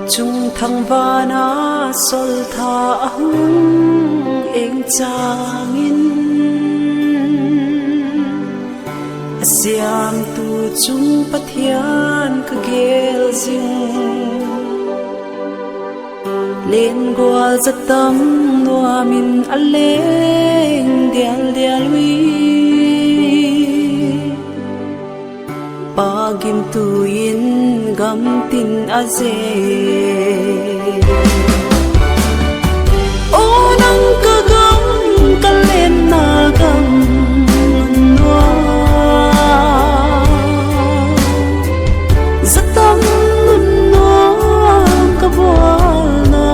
chung thăng vana sol tha hung eng changin siam tu chung pathian ka gel zing len gwal zatam nuamin aleng dial dial wi pagim tuin gam tin aze o nang ka gam kalen na gam noa zatam noa ka bol na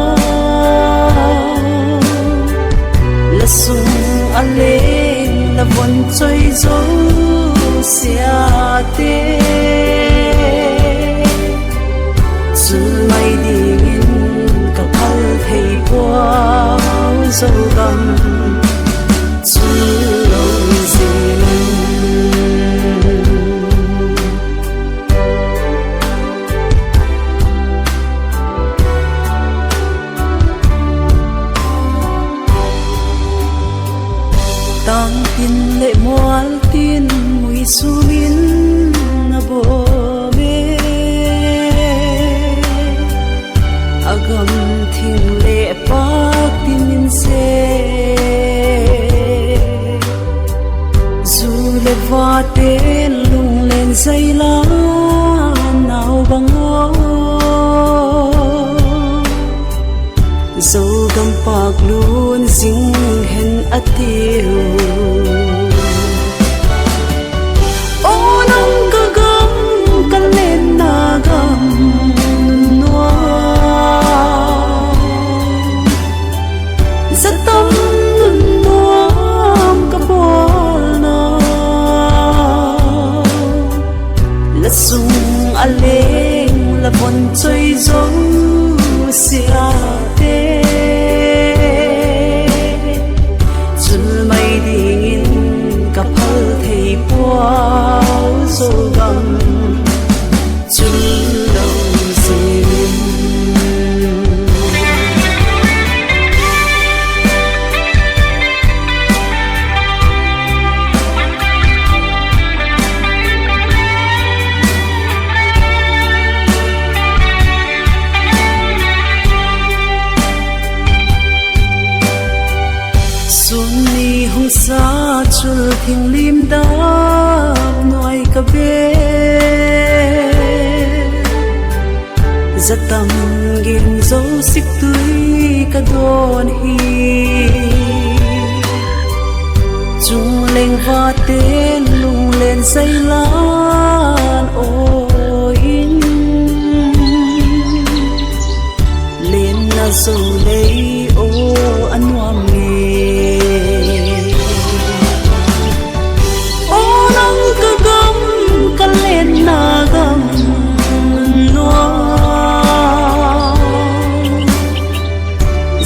lasung aleng la bon choi zo sia te zu mai ding ka phal thei kwa zo gam zu lo zin tang tin lệ mual tin mui sumin na bo me agam thing le pak tin min se zu le va te lung len sai la nau bango zo gam pak lun zing hen atiu sung aleng la bon choi zo sia te chul mai ding in ka phal thei puao zo gam chul lo zin sa chul thing lim da noi ka be zatam gin zo sik tui ka don hi chung leng va te lung len sai lan o in len na zo lei o anwam me nagam noa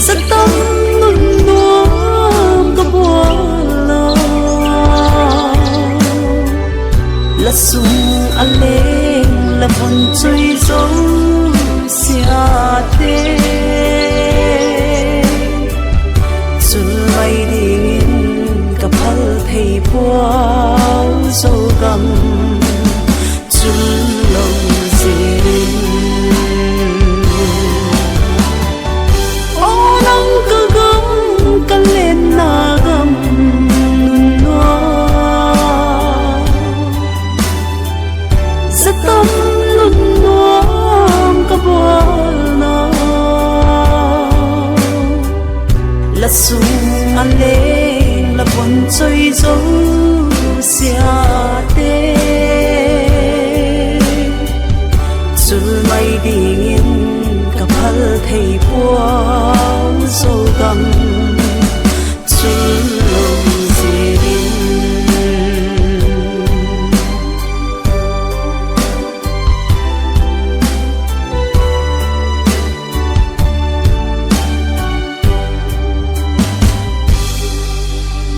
zatam noa kabola lasung aleng la bon choi zo sia te chul mai ding ka phal thei puao zo gam lo zin o nang ka gam ka len na gam noa zatam lun noa ka bol na lasung aleng la bon choi zo sia te chul mai ding in ka phal thei puao zo gam